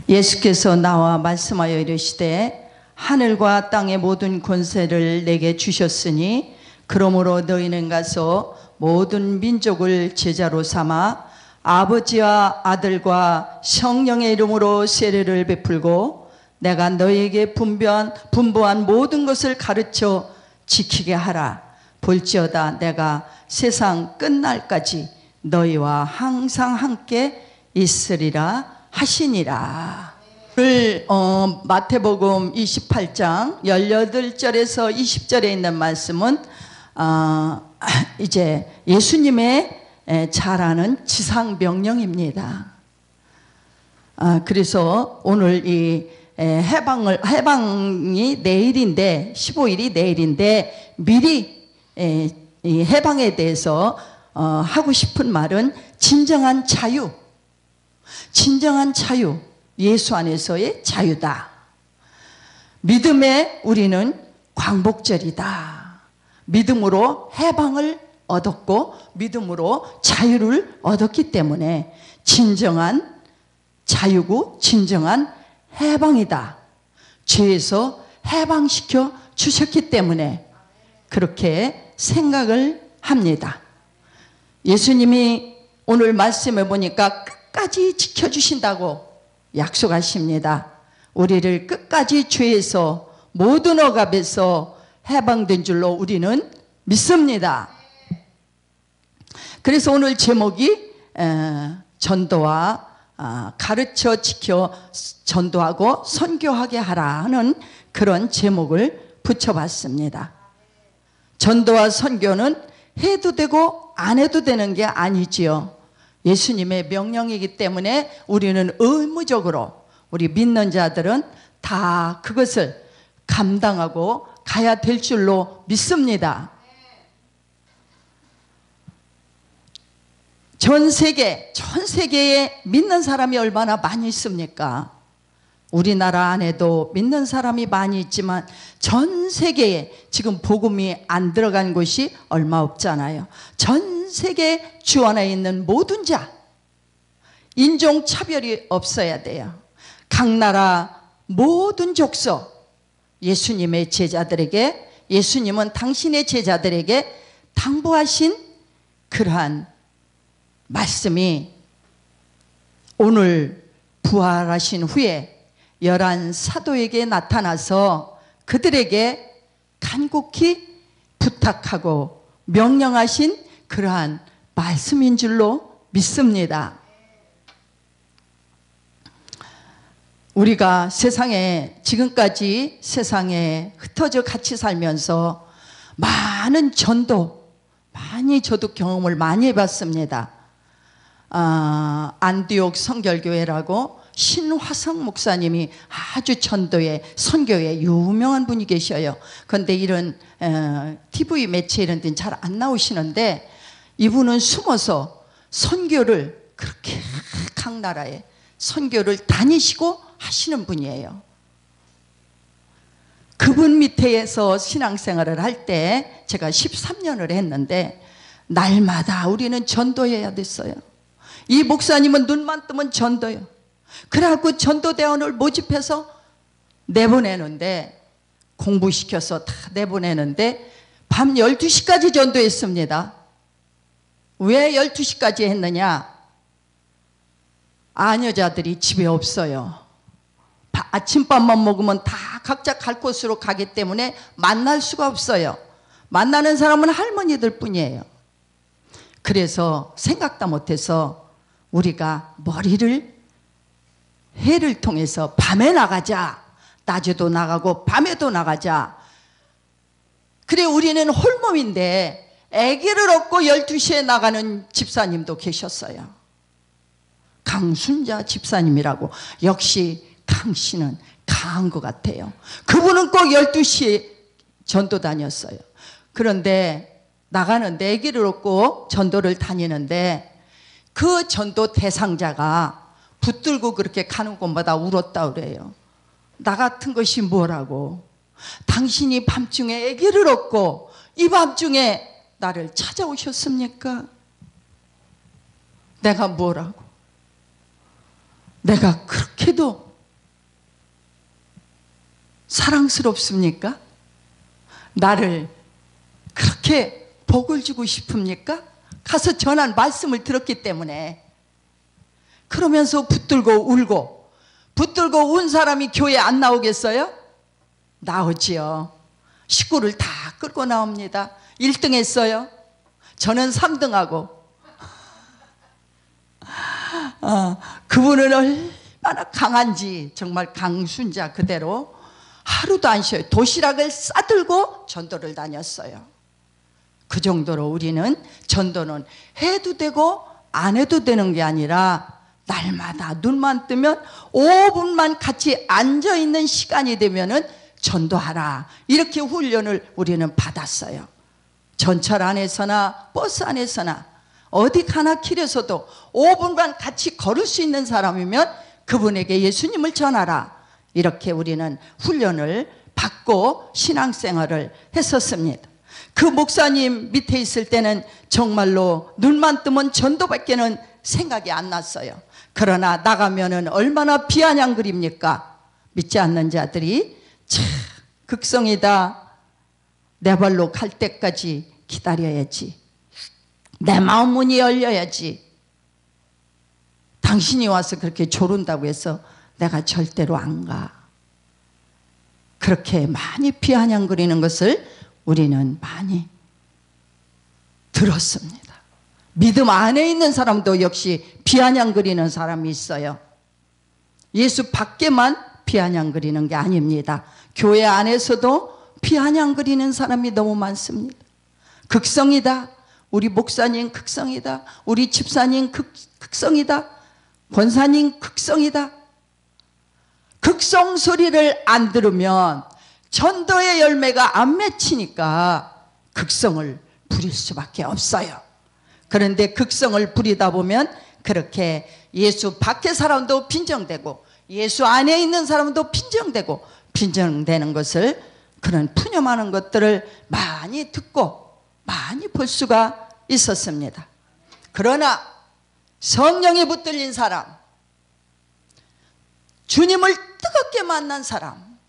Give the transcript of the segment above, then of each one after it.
예수께서 나와 말씀하여 이르시되 하늘과 땅의 모든 권세를 내게 주셨으니 그러므로 너희는 가서 모든 민족을 제자로 삼아 아버지와 아들과 성령의 이름으로 세례를 베풀고 내가 너희에게 분부한 모든 것을 가르쳐 지키게 하라. 볼지어다 내가 세상 끝날까지 너희와 항상 함께 있으리라 하시니라. 마태복음 28장 18절에서 20절에 있는 말씀은 이제 예수님의 잘 아는 지상 명령입니다. 그래서 오늘 이 해방이 내일인데 15일이 내일인데 미리 이 해방에 대해서 하고 싶은 말은 진정한 자유, 예수 안에서의 자유다. 믿음에 우리는 광복절이다. 믿음으로 해방을 얻었고 믿음으로 자유를 얻었기 때문에 진정한 자유고 진정한 해방이다. 죄에서 해방시켜 주셨기 때문에 그렇게 생각을 합니다. 예수님이 오늘 말씀해 보니까 끝까지 지켜주신다고 약속하십니다. 우리를 끝까지 죄에서 모든 억압에서 해방된 줄로 우리는 믿습니다. 그래서 오늘 제목이 전도와 가르쳐 지켜 전도하고 선교하게 하라 하는 그런 제목을 붙여봤습니다. 전도와 선교는 해도 되고 안 해도 되는 게 아니지요. 예수님의 명령이기 때문에 우리는 의무적으로 우리 믿는 자들은 다 그것을 감당하고 가야 될 줄로 믿습니다. 전 세계에 믿는 사람이 얼마나 많이 있습니까? 우리나라 안에도 믿는 사람이 많이 있지만 전 세계에 지금 복음이 안 들어간 곳이 얼마 없잖아요. 전 세계 주 안에 있는 모든 자, 인종 차별이 없어야 돼요. 각 나라 모든 족속, 예수님의 제자들에게, 예수님은 당신의 제자들에게 당부하신 그러한 말씀이 오늘 부활하신 후에 11 사도에게 나타나서 그들에게 간곡히 부탁하고 명령하신 그러한 말씀인 줄로 믿습니다. 우리가 지금까지 세상에 흩어져 같이 살면서 많은 전도, 저도 경험을 많이 해봤습니다. 안디옥 성결교회라고 신화성 목사님이 아주 전도에 선교에 유명한 분이 계셔요. 그런데 이런 TV 매체 이런 데는 잘 안 나오시는데 이분은 숨어서 선교를 그렇게 각 나라에 선교를 다니시고 하시는 분이에요. 그분 밑에서 신앙생활을 할 때 제가 13년을 했는데 날마다 우리는 전도해야 됐어요. 이 목사님은 눈만 뜨면 전도요. 그래갖고 전도대원을 모집해서 내보내는데 공부시켜서 다 내보내는데 밤 12시까지 전도했습니다. 왜 12시까지 했느냐? 아녀자들이 집에 없어요. 아침밥만 먹으면 다 각자 갈 곳으로 가기 때문에 만날 수가 없어요. 만나는 사람은 할머니들 뿐이에요. 그래서 생각도 못해서 우리가 해를 통해서 밤에 나가자. 낮에도 나가고 밤에도 나가자. 그래 우리는 홀몸인데 아기를 얻고 12시에 나가는 집사님도 계셨어요. 강순자 집사님이라고. 역시 강씨는 강한 것 같아요. 그분은 꼭 12시에 전도 다녔어요. 그런데 나가는데 아기를 얻고 전도를 다니는데 그 전도 대상자가 붙들고 그렇게 가는 곳마다 울었다 그래요. 나 같은 것이 뭐라고. 당신이 밤중에 아기를 얻고 이 밤중에 나를 찾아오셨습니까? 내가 뭐라고. 내가 그렇게도 사랑스럽습니까? 나를 그렇게 복을 주고 싶습니까? 가서 전한 말씀을 들었기 때문에. 그러면서 붙들고 울고, 붙들고 운 사람이 교회 안 나오겠어요? 나오지요. 식구를 다 끌고 나옵니다. 1등 했어요. 저는 3등하고. 그분은 얼마나 강한지, 정말 강순자 그대로 하루도 안 쉬어요. 도시락을 싸들고 전도를 다녔어요. 그 정도로 우리는 전도는 해도 되고 안 해도 되는 게 아니라 날마다 눈만 뜨면 5분만 같이 앉아있는 시간이 되면은 전도하라, 이렇게 훈련을 우리는 받았어요. 전철 안에서나 버스 안에서나 어디 가나 길에서도 5분간 같이 걸을 수 있는 사람이면 그분에게 예수님을 전하라, 이렇게 우리는 훈련을 받고 신앙생활을 했었습니다. 그 목사님 밑에 있을 때는 정말로 눈만 뜨면 전도밖에는 생각이 안 났어요. 그러나 나가면은 얼마나 비아냥거립니까? 믿지 않는 자들이 참 극성이다, 내 발로 갈 때까지 기다려야지, 내 마음 문이 열려야지, 당신이 와서 그렇게 조른다고 해서 내가 절대로 안 가. 그렇게 많이 비아냥거리는 것을 우리는 많이 들었습니다. 믿음 안에 있는 사람도 역시 비아냥거리는 사람이 있어요. 예수 밖에만 비아냥거리는 게 아닙니다. 교회 안에서도 비아냥거리는 사람이 너무 많습니다. 극성이다, 우리 목사님 극성이다, 우리 집사님 극성이다, 권사님 극성이다. 극성 소리를 안 들으면 전도의 열매가 안 맺히니까 극성을 부릴 수밖에 없어요. 그런데 극성을 부리다 보면 그렇게 예수 밖의 사람도 빈정되고 예수 안에 있는 사람도 빈정되고, 빈정되는 것을, 그런 푸념하는 것들을 많이 듣고 많이 볼 수가 있었습니다. 그러나 성령에 붙들린 사람, 주님을 뜨겁게 만난 사람,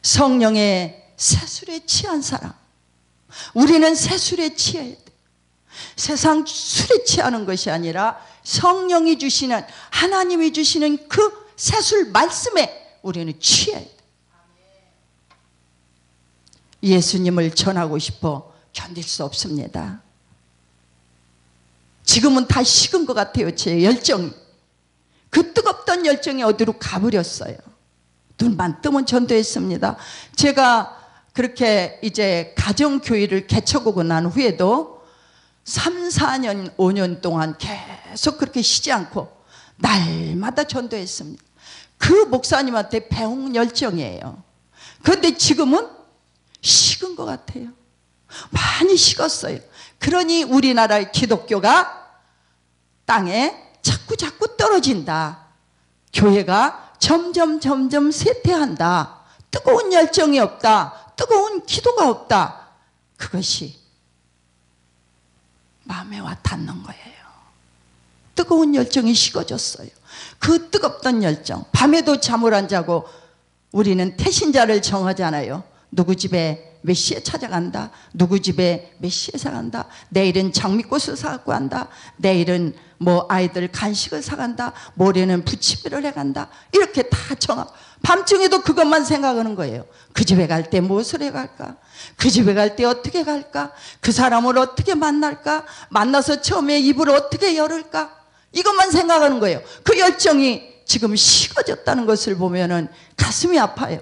성령의 새술에 취한 사람, 우리는 새술에 취해야 돼. 세상 술에 취하는 것이 아니라 성령이 주시는, 하나님이 주시는 그 새술 말씀에 우리는 취해야 돼. 예수님을 전하고 싶어 견딜 수 없습니다. 지금은 다 식은 것 같아요. 제 열정이, 그 뜨겁던 열정이 어디로 가버렸어요. 눈만 뜨면 전도했습니다. 제가 그렇게 이제 가정교회를 개척하고 난 후에도 3, 4년, 5년 동안 계속 그렇게 쉬지 않고 날마다 전도했습니다. 그 목사님한테 배운 열정이에요. 그런데 지금은 식은 것 같아요. 많이 식었어요. 그러니 우리나라의 기독교가 땅에 자꾸 떨어진다. 교회가 점점 쇠퇴한다. 뜨거운 열정이 없다. 뜨거운 기도가 없다. 그것이 마음에 와 닿는 거예요. 뜨거운 열정이 식어졌어요. 그 뜨겁던 열정, 밤에도 잠을 안 자고 우리는 태신자를 정하잖아요. 누구 집에 몇 시에 찾아간다, 누구 집에 몇 시에 사간다, 내일은 장미꽃을 사갖고 간다, 내일은 뭐 아이들 간식을 사간다, 모레는 부치미를 해간다, 이렇게 다 정하고 밤중에도 그것만 생각하는 거예요. 그 집에 갈 때 무엇을 해갈까, 그 집에 갈 때 어떻게 갈까, 그 사람을 어떻게 만날까, 만나서 처음에 입을 어떻게 열을까, 이것만 생각하는 거예요. 그 열정이 지금 식어졌다는 것을 보면은 가슴이 아파요.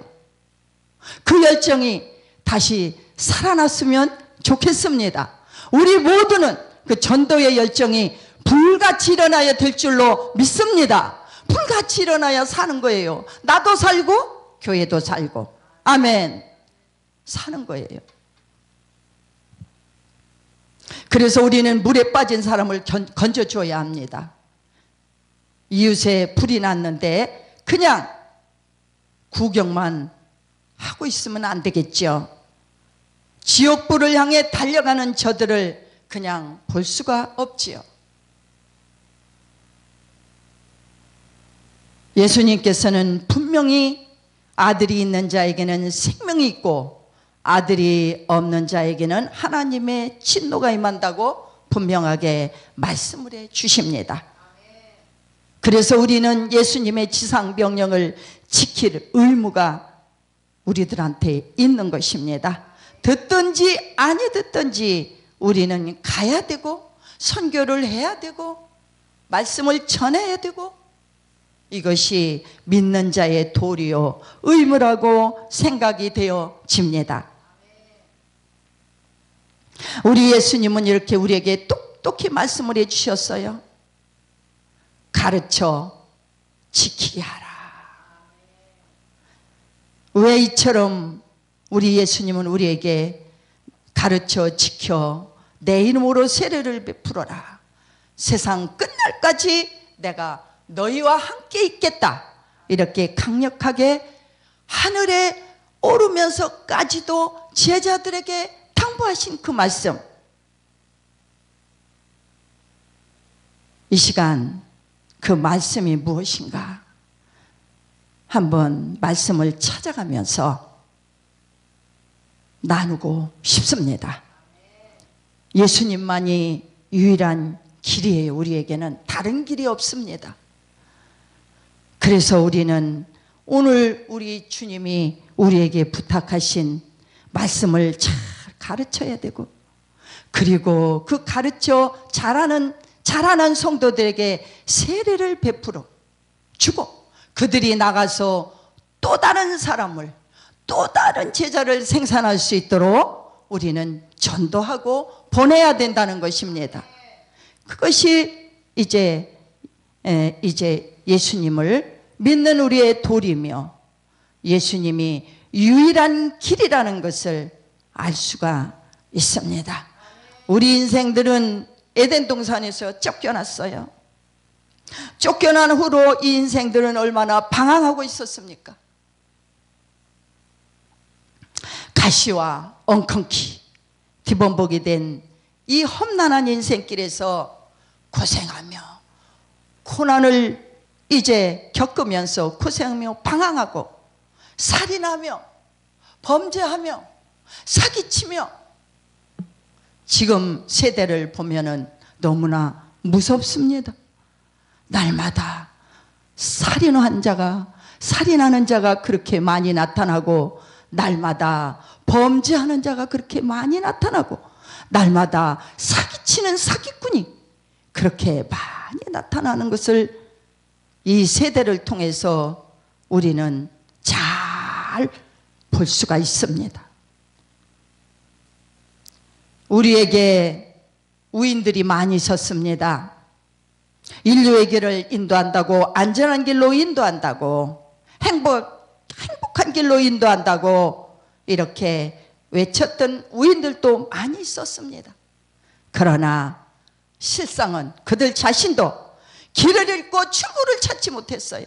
그 열정이 다시 살아났으면 좋겠습니다. 우리 모두는 그 전도의 열정이 불같이 일어나야 될 줄로 믿습니다. 불같이 일어나야 사는 거예요. 나도 살고 교회도 살고, 아멘, 사는 거예요. 그래서 우리는 물에 빠진 사람을 건져줘야 합니다. 이웃에 불이 났는데 그냥 구경만 하고 있으면 안 되겠죠. 지옥불을 향해 달려가는 저들을 그냥 볼 수가 없지요. 예수님께서는 분명히 아들이 있는 자에게는 생명이 있고 아들이 없는 자에게는 하나님의 진노가 임한다고 분명하게 말씀을 해 주십니다. 그래서 우리는 예수님의 지상 명령을 지킬 의무가 우리들한테 있는 것입니다. 듣든지 아니 듣든지 우리는 가야 되고 선교를 해야 되고 말씀을 전해야 되고 이것이 믿는 자의 도리요 의무라고 생각이 되어집니다. 우리 예수님은 이렇게 우리에게 똑똑히 말씀을 해주셨어요. 가르쳐 지키게 하라. 왜 이처럼 우리 예수님은 우리에게 가르쳐 지켜 내 이름으로 세례를 베풀어라. 세상 끝날까지 내가 너희와 함께 있겠다. 이렇게 강력하게 하늘에 오르면서까지도 제자들에게 당부하신 그 말씀. 이 시간 그 말씀이 무엇인가? 한번 말씀을 찾아가면서 나누고 싶습니다. 예수님만이 유일한 길이에요. 우리에게는 다른 길이 없습니다. 그래서 우리는 오늘 우리 주님이 우리에게 부탁하신 말씀을 잘 가르쳐야 되고 그리고 그 가르쳐 자라는 성도들에게 세례를 베풀어 주고 그들이 나가서 또 다른 사람을 또 다른 제자를 생산할 수 있도록 우리는 전도하고 보내야 된다는 것입니다. 그것이 이제 예수님을 믿는 우리의 도리며 예수님이 유일한 길이라는 것을 알 수가 있습니다. 우리 인생들은 에덴 동산에서 쫓겨났어요. 쫓겨난 후로 이 인생들은 얼마나 방황하고 있었습니까? 가시와 엉겅퀴 뒤범벅이 된 이 험난한 인생길에서 고생하며 고난을 이제 겪으면서 고생하며 방황하고 살인하며 범죄하며 사기치며 지금 세대를 보면은 너무나 무섭습니다. 날마다 살인하는 자가 그렇게 많이 나타나고 날마다 범죄하는 자가 그렇게 많이 나타나고 날마다 사기치는 사기꾼이 그렇게 많이 나타나는 것을 이 세대를 통해서 우리는 잘 볼 수가 있습니다. 우리에게 우인들이 많이 섰습니다. 인류의 길을 인도한다고, 안전한 길로 인도한다고, 행복한 길로 인도한다고 이렇게 외쳤던 우인들도 많이 있었습니다. 그러나 실상은 그들 자신도 길을 잃고 출구를 찾지 못했어요.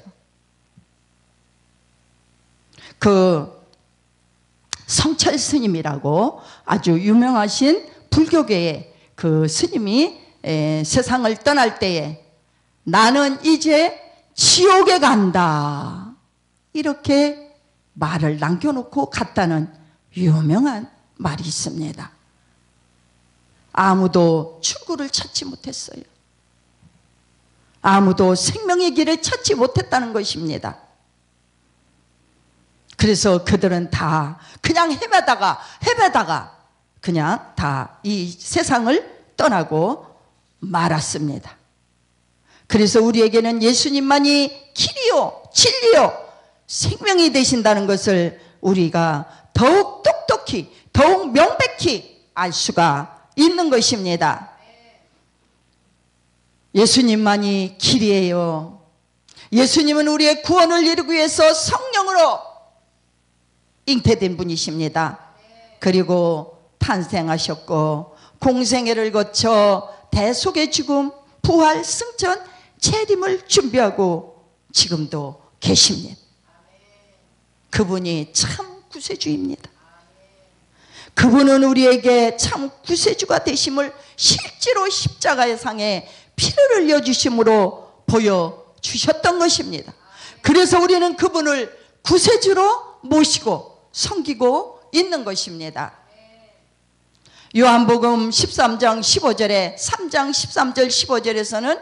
그 성철 스님이라고 아주 유명하신 불교계의 그 스님이 세상을 떠날 때에 나는 이제 지옥에 간다 이렇게 말을 남겨놓고 갔다는 유명한 말이 있습니다. 아무도 출구를 찾지 못했어요. 아무도 생명의 길을 찾지 못했다는 것입니다. 그래서 그들은 다 그냥 헤매다가 그냥 다 이 세상을 떠나고 말았습니다. 그래서 우리에게는 예수님만이 길이요 진리요 생명이 되신다는 것을 우리가 더욱 똑똑히 더욱 명백히 알 수가 있는 것입니다. 예수님만이 길이에요. 예수님은 우리의 구원을 이루기 위해서 성령으로 잉태된 분이십니다. 그리고 탄생하셨고 공생애를 거쳐 대속의 죽음, 부활, 승천, 재림을 준비하고 지금도 계십니다. 그분이 참 구세주입니다. 그분은 우리에게 참 구세주가 되심을 실제로 십자가의 상에 피를 흘려주심으로 보여주셨던 것입니다. 그래서 우리는 그분을 구세주로 모시고 섬기고 있는 것입니다. 요한복음 13장 15절에 3장 13절 15절에서는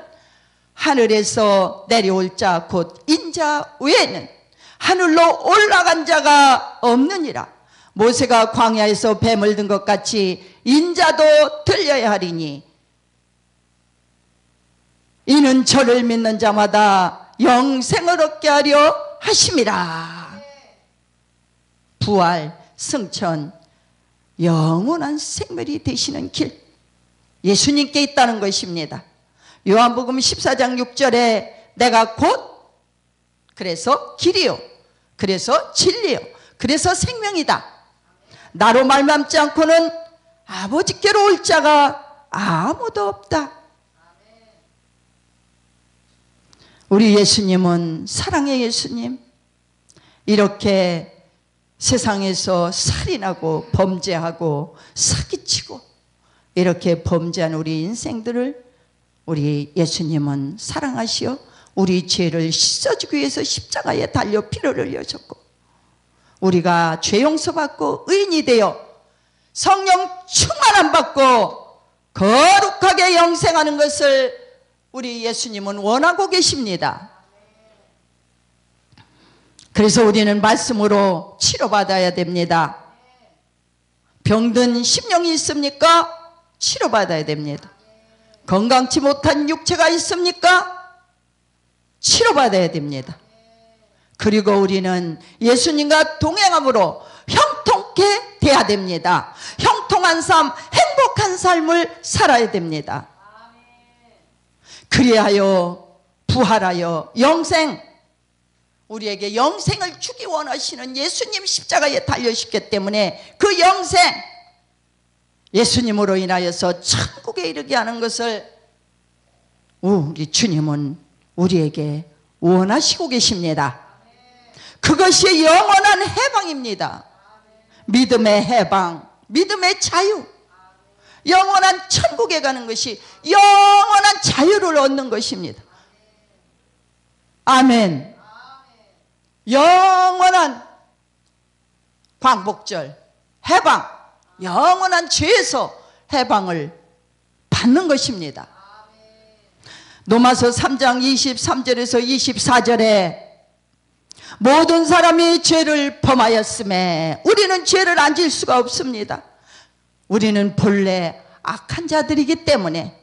하늘에서 내려올 자 곧 인자 외에는 하늘로 올라간 자가 없느니라. 모세가 광야에서 뱀을 든 것 같이 인자도 들려야 하리니 이는 저를 믿는 자마다 영생을 얻게 하려 하심이라. 부활, 승천, 영원한 생명이 되시는 길, 예수님께 있다는 것입니다. 요한복음 14장 6절에 내가 곧 그래서 길이요, 그래서 진리요, 그래서 생명이다. 나로 말미암지 않고는 아버지께로 올 자가 아무도 없다. 우리 예수님은 사랑의 예수님, 이렇게 세상에서 살인하고 범죄하고 사기치고 이렇게 범죄한 우리 인생들을 우리 예수님은 사랑하시어 우리 죄를 씻어주기 위해서 십자가에 달려 피를 흘려줬고, 우리가 죄 용서받고 의인이 되어 성령 충만함 받고 거룩하게 영생하는 것을 우리 예수님은 원하고 계십니다. 그래서 우리는 말씀으로 치료받아야 됩니다. 병든 심령이 있습니까? 치료받아야 됩니다. 건강치 못한 육체가 있습니까? 치료받아야 됩니다. 그리고 우리는 예수님과 동행함으로 형통케 돼야 됩니다. 형통한 삶, 행복한 삶을 살아야 됩니다. 그리하여 부활하여 영생, 우리에게 영생을 주기 원하시는 예수님 십자가에 달려주셨기 때문에 그 영생, 예수님으로 인하여서 천국에 이르게 하는 것을 우리 주님은 우리에게 원하시고 계십니다. 그것이 영원한 해방입니다. 믿음의 해방, 믿음의 자유, 영원한 천국에 가는 것이 영원한 자유를 얻는 것입니다. 아멘. 영원한 광복절, 해방, 영원한 죄에서 해방을 받는 것입니다. 로마서 3장 23절에서 24절에 모든 사람이 죄를 범하였음에 우리는 죄를 안 질 수가 없습니다. 우리는 본래 악한 자들이기 때문에,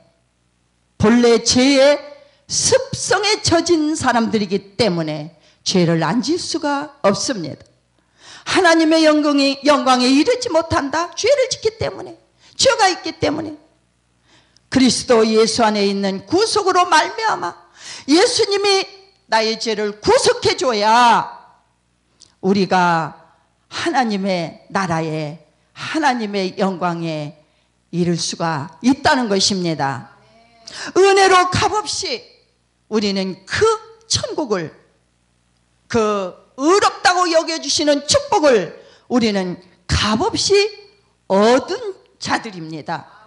본래 죄의 습성에 젖은 사람들이기 때문에 죄를 안 질 수가 없습니다. 하나님의 영광에 이르지 못한다. 죄를 짓기 때문에, 죄가 있기 때문에. 그리스도 예수 안에 있는 구속으로 말미암아 예수님이 나의 죄를 구속해 줘야 우리가 하나님의 나라에, 하나님의 영광에 이를 수가 있다는 것입니다. 은혜로 값없이 우리는 그 천국을, 그 의롭다고 여겨주시는 축복을 우리는 값없이 얻은 자들입니다.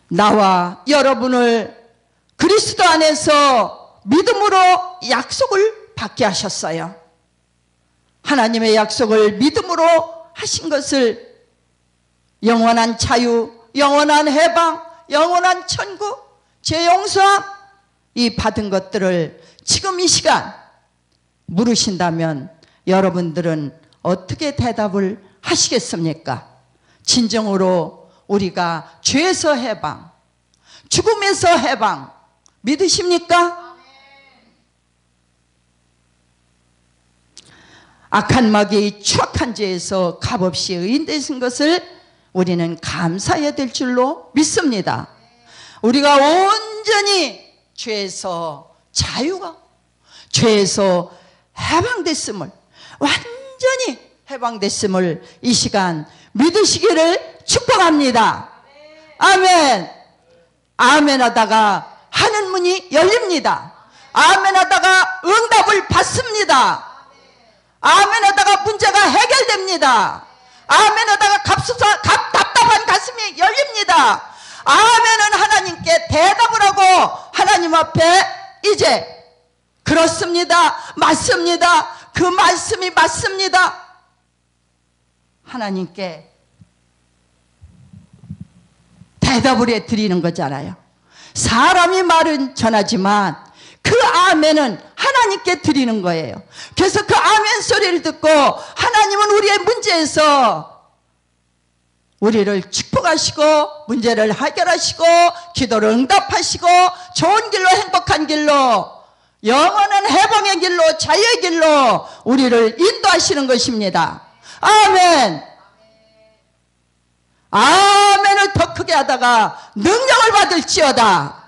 나와 여러분을 그리스도 안에서 믿음으로 약속을 받게 하셨어요. 하나님의 약속을 믿음으로 하신 것을 영원한 자유, 영원한 해방, 영원한 천국, 죄 용서함, 이 받은 것들을 지금 이 시간 물으신다면 여러분들은 어떻게 대답을 하시겠습니까? 진정으로 우리가 죄에서 해방, 죽음에서 해방 믿으십니까? 악한 마귀의 추악한 죄에서 값없이 의인 되신 것을 우리는 감사해야 될 줄로 믿습니다. 우리가 온전히 죄에서 자유가, 죄에서 해방됐음을, 완전히 해방됐음을 이 시간 믿으시기를 축복합니다. 아멘. 아멘 하다가 하는 문이 열립니다. 아멘 하다가 응답을 받습니다. 아멘 하다가 문제가 해결됩니다. 아멘 하다가 답답한 가슴이 열립니다. 아멘은 하나님께 대답을 하고 하나님 앞에 이제 그렇습니다. 맞습니다. 그 말씀이 맞습니다. 하나님께 대답을 해드리는 거잖아요. 사람이 말은 전하지만 그 아멘은 하나님께 드리는 거예요. 그래서 그 아멘 소리를 듣고 하나님은 우리의 문제에서 우리를 축복하시고 문제를 해결하시고 기도를 응답하시고 좋은 길로 행복한 길로 영원한 해방의 길로 자유의 길로 우리를 인도하시는 것입니다. 아멘. 아멘을 더 크게 하다가 능력을 받을지어다.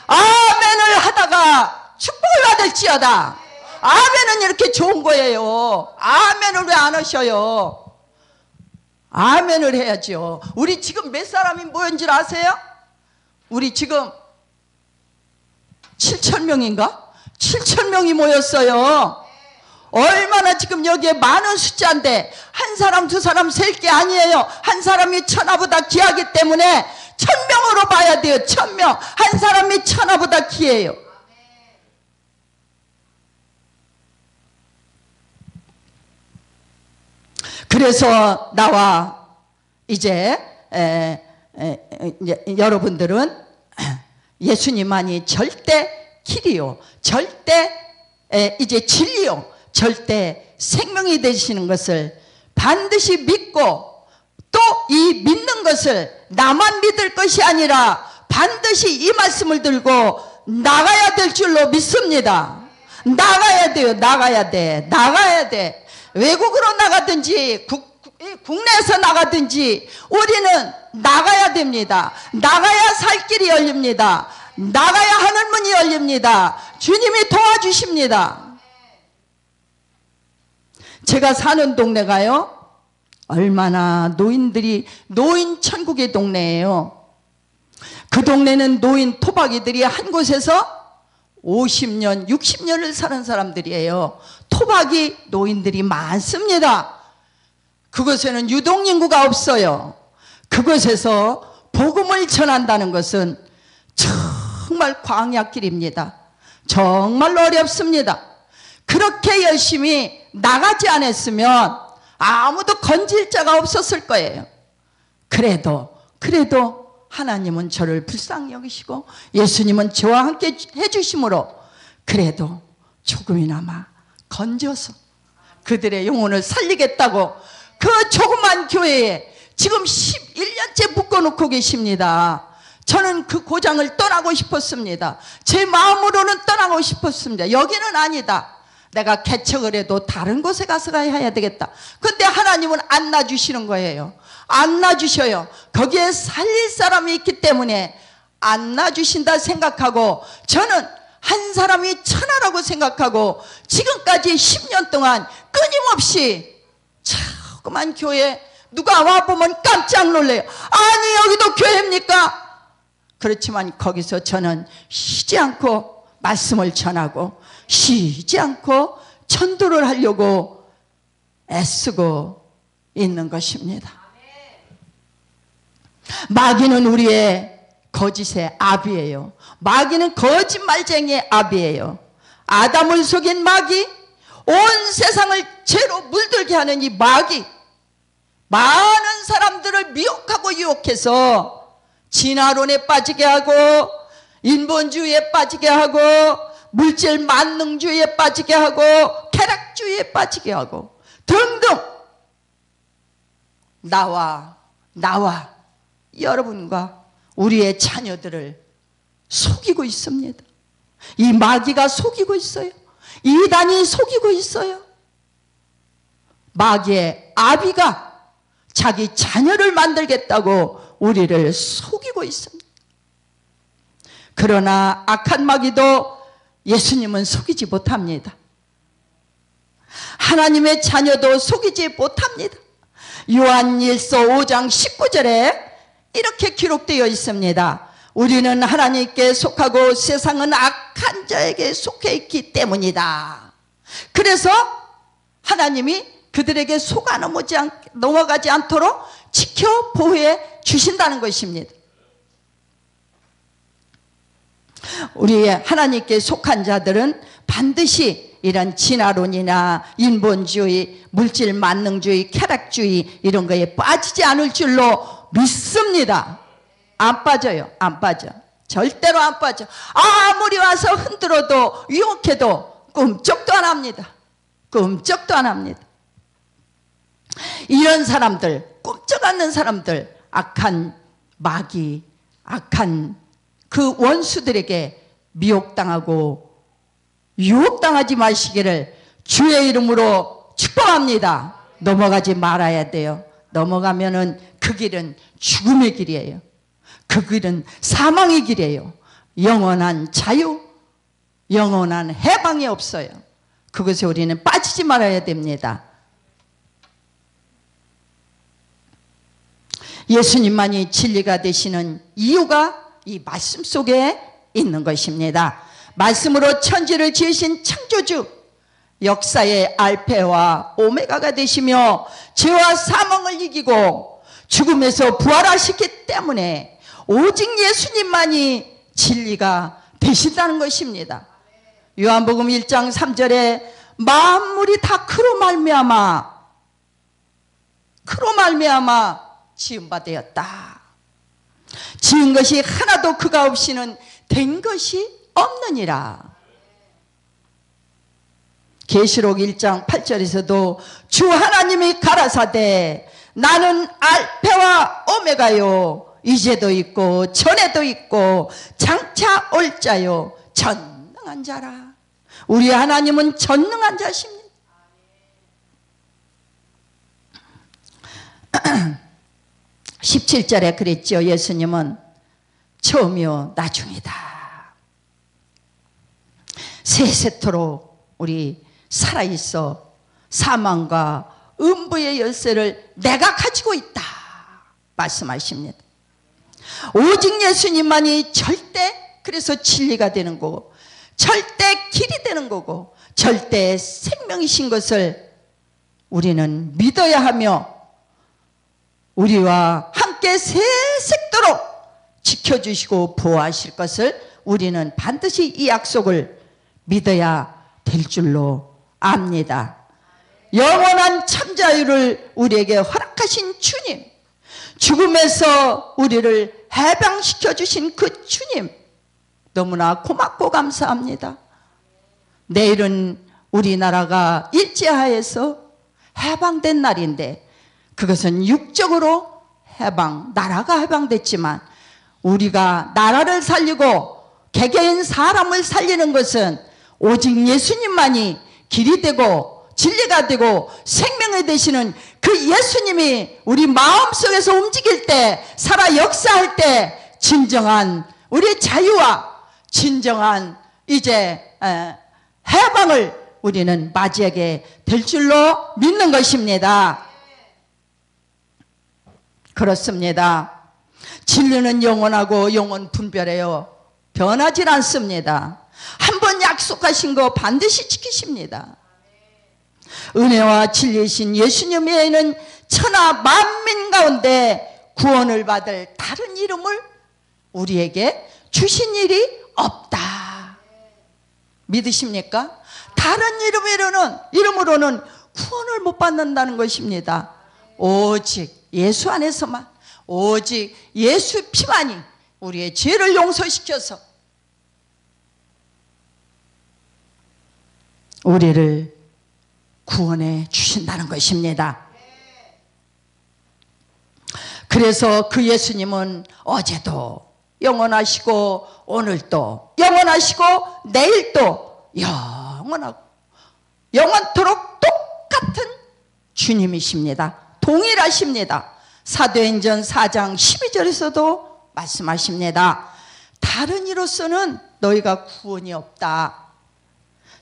아멘을 하다가 축복을 받을지어다. 아멘은 이렇게 좋은 거예요. 아멘을 왜 안 하셔요? 아멘을 해야죠. 우리 지금 몇 사람이 모인 줄 아세요? 우리 지금 7,000명인가? 7,000명이 모였어요. 얼마나 지금 여기에 많은 숫자인데 한 사람 두 사람 셀 게 아니에요. 한 사람이 천하보다 귀하기 때문에 1,000명으로 봐야 돼요. 1,000명. 한 사람이 천하보다 귀해요. 그래서 나와 이제 여러분들은 예수님만이 절대 길이요, 절대 이제 진리요, 절대 생명이 되시는 것을 반드시 믿고 또 이 믿는 것을 나만 믿을 것이 아니라 반드시 이 말씀을 들고 나가야 될 줄로 믿습니다. 나가야 돼요. 나가야 돼. 나가야 돼. 외국으로 나가든지 국내에서 나가든지 우리는 나가야 됩니다. 나가야 살 길이 열립니다. 나가야 하늘 문이 열립니다. 주님이 도와주십니다. 제가 사는 동네가요, 얼마나 노인들이 노인 천국의 동네예요. 그 동네는 노인 토박이들이 한 곳에서 50년 60년을 사는 사람들이에요. 토박이 노인들이 많습니다. 그곳에는 유동인구가 없어요. 그곳에서 복음을 전한다는 것은 정말 광야길입니다. 정말 어렵습니다. 그렇게 열심히 나가지 않았으면 아무도 건질 자가 없었을 거예요. 그래도 하나님은 저를 불쌍히 여기시고 예수님은 저와 함께 해주심으로 그래도 조금이나마 건져서 그들의 영혼을 살리겠다고 그 조그만 교회에 지금 11년째 묶어놓고 계십니다. 저는 그 고장을 떠나고 싶었습니다. 제 마음으로는 떠나고 싶었습니다. 여기는 아니다. 내가 개척을 해도 다른 곳에 가서 해야 되겠다. 근데 하나님은 안 놔주시는 거예요. 안 놔주셔요. 거기에 살릴 사람이 있기 때문에 안 놔주신다 생각하고 저는 한 사람이 천하라고 생각하고 지금까지 10년 동안 끊임없이 조그만 교회 누가 와보면 깜짝 놀래요. 아니 여기도 교회입니까? 그렇지만 거기서 저는 쉬지 않고 말씀을 전하고 쉬지 않고 전도를 하려고 애쓰고 있는 것입니다. 마귀는 우리의 거짓의 아비예요. 마귀는 거짓말쟁이의 아비예요. 아담을 속인 마귀, 온 세상을 죄로 물들게 하는 이 마귀, 많은 사람들을 미혹하고 유혹해서 진화론에 빠지게 하고 인본주의에 빠지게 하고 물질 만능주의에 빠지게 하고 쾌락주의에 빠지게 하고 등등 나와 여러분과 우리의 자녀들을 속이고 있습니다. 이 마귀가 속이고 있어요. 이단이 속이고 있어요. 마귀의 아비가 자기 자녀를 만들겠다고 우리를 속이고 있습니다. 그러나 악한 마귀도 예수님은 속이지 못합니다. 하나님의 자녀도 속이지 못합니다. 요한일서 5장 19절에 이렇게 기록되어 있습니다. 우리는 하나님께 속하고 세상은 악한 자에게 속해 있기 때문이다. 그래서 하나님이 그들에게 속아 넘어가지 않도록 지켜 보호해 주신다는 것입니다. 우리 하나님께 속한 자들은 반드시 이런 진화론이나 인본주의, 물질 만능주의, 쾌락주의 이런 거에 빠지지 않을 줄로 믿습니다. 안 빠져요. 안 빠져. 절대로 안 빠져. 아무리 와서 흔들어도 유혹해도 꿈쩍도 안 합니다. 꿈쩍도 안 합니다. 이런 사람들, 꿈쩍 않는 사람들, 악한 마귀, 악한 그 원수들에게 미혹당하고 유혹당하지 마시기를 주의 이름으로 축복합니다. 넘어가지 말아야 돼요. 넘어가면은 그 길은 죽음의 길이에요. 그 길은 사망의 길이에요. 영원한 자유, 영원한 해방이 없어요. 그것에 우리는 빠지지 말아야 됩니다. 예수님만이 진리가 되시는 이유가 이 말씀 속에 있는 것입니다. 말씀으로 천지를 지으신 창조주, 역사의 알파와 오메가가 되시며 죄와 사망을 이기고 죽음에서 부활하셨기 때문에 오직 예수님만이 진리가 되신다는 것입니다. 요한복음 1장 3절에 만물이 다 그로 말미암아 지은 바 되었다. 지은 것이 하나도 그가 없이는 된 것이 없느니라. 계시록 1장 8절에서도 주 하나님이 가라사대 나는 알파와 오메가요, 이제도 있고 전에도 있고 장차 올 자요, 전능한 자라. 우리 하나님은 전능한 자십니다. 17절에 그랬죠. 예수님은 처음이요 나중이다. 세세토록 우리 살아있어 사망과 음부의 열쇠를 내가 가지고 있다 말씀하십니다. 오직 예수님만이 절대 그래서 진리가 되는 거고 절대 길이 되는 거고 절대 생명이신 것을 우리는 믿어야 하며 우리와 함께 세색도록 지켜주시고 보호하실 것을 우리는 반드시 이 약속을 믿어야 될 줄로 압니다. 영원한 참자유를 우리에게 허락하신 주님, 죽음에서 우리를 해방시켜 주신 그 주님, 너무나 고맙고 감사합니다. 내일은 우리나라가 일제하에서 해방된 날인데 그것은 육적으로 나라가 해방됐지만 우리가 나라를 살리고 개개인 사람을 살리는 것은 오직 예수님만이 길이 되고 진리가 되고 생명이 되시는 그 예수님이 우리 마음속에서 움직일 때 살아 역사할 때 진정한 우리의 자유와 진정한 이제 해방을 우리는 맞이하게 될 줄로 믿는 것입니다. 그렇습니다. 진리는 영원하고 영원 분별해요. 변하지 않습니다. 한번 약속하신 거 반드시 지키십니다. 은혜와 진리이신 예수님 외에는 천하 만민 가운데 구원을 받을 다른 이름을 우리에게 주신 일이 없다. 믿으십니까? 다른 이름으로는 구원을 못 받는다는 것입니다. 오직 예수 안에서만, 오직 예수 피만이 우리의 죄를 용서시켜서 우리를 구원해 주신다는 것입니다. 그래서 그 예수님은 어제도 영원하시고 오늘도 영원하시고 내일도 영원하고 영원토록 똑같은 주님이십니다. 동일하십니다. 사도행전 4장 12절에서도 말씀하십니다. 다른 이로서는 너희가 구원이 없다.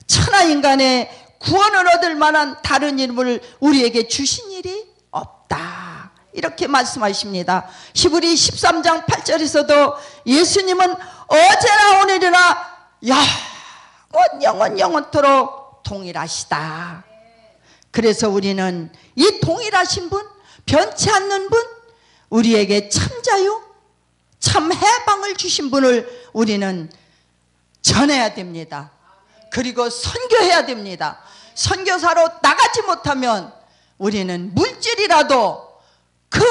천하인간의 구원을 얻을 만한 다른 이름을 우리에게 주신 일이 없다. 이렇게 말씀하십니다. 히브리 13장 8절에서도 예수님은 어제나 오늘이나 영원토록 동일하시다. 그래서 우리는 이 동일하신 분, 변치 않는 분, 우리에게 참 자유, 참 해방을 주신 분을 우리는 전해야 됩니다. 그리고 선교해야 됩니다. 선교사로 나가지 못하면 우리는 물질이라도 그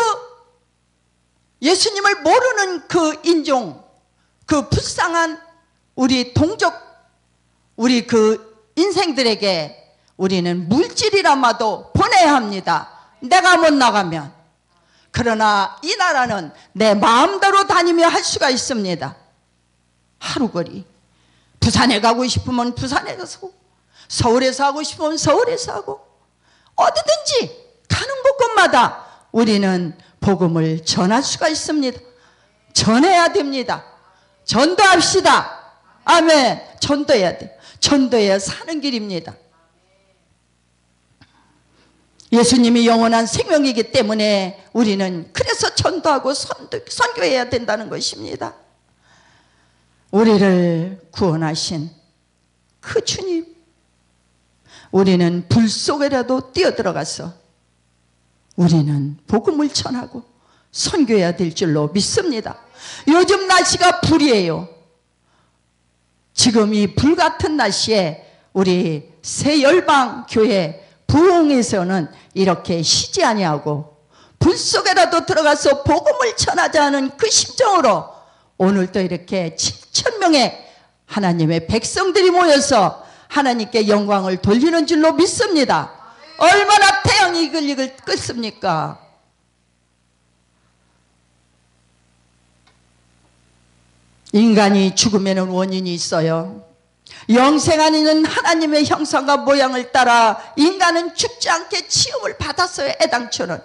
예수님을 모르는 그 인종, 그 불쌍한 우리 동족, 우리 그 인생들에게 우리는 물질이라마도 보내야 합니다. 내가 못 나가면. 그러나 이 나라는 내 마음대로 다니며 할 수가 있습니다. 하루거리. 부산에 가고 싶으면 부산에 가서, 서울에서 하고 싶으면 서울에서 하고, 어디든지 가는 곳곳마다 우리는 복음을 전할 수가 있습니다. 전해야 됩니다. 전도합시다. 아멘. 전도해야 돼요. 전도해야 사는 길입니다. 예수님이 영원한 생명이기 때문에 우리는 그래서 전도하고 선교해야 된다는 것입니다. 우리를 구원하신 그 주님, 우리는 불 속에라도 뛰어들어가서 우리는 복음을 전하고 선교해야 될 줄로 믿습니다. 요즘 날씨가 불이에요. 지금 이 불같은 날씨에 우리 새열방교회 부흥에서는 이렇게 쉬지 아니하고 불 속에라도 들어가서 복음을 전하자는 그 심정으로 오늘도 이렇게 7,000명의 하나님의 백성들이 모여서 하나님께 영광을 돌리는 줄로 믿습니다. 얼마나 태양이 이글이글 끓습니까? 인간이 죽으면 원인이 있어요. 영생한 이는 하나님의 형상과 모양을 따라 인간은 죽지 않게 치움을 받았어요. 애당초는.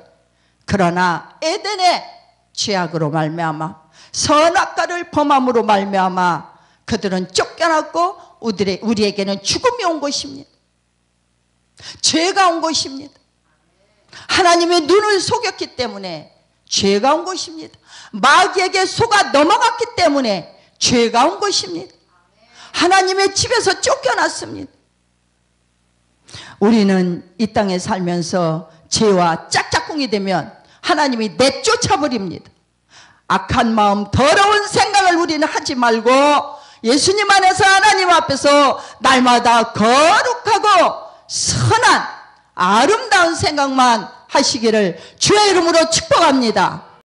그러나 에덴의 죄악으로 말미암아 선악과를 범함으로 말미암아 그들은 쫓겨났고 우리에게는 죽음이 온 것입니다. 죄가 온 것입니다. 하나님의 눈을 속였기 때문에 죄가 온 것입니다. 마귀에게 속아 넘어갔기 때문에 죄가 온 것입니다. 하나님의 집에서 쫓겨났습니다. 우리는 이 땅에 살면서 죄와 짝짝꿍이 되면 하나님이 내쫓아버립니다. 악한 마음, 더러운 생각을 우리는 하지 말고 예수님 안에서 하나님 앞에서 날마다 거룩하고 선한 아름다운 생각만 하시기를 주의 이름으로 축복합니다.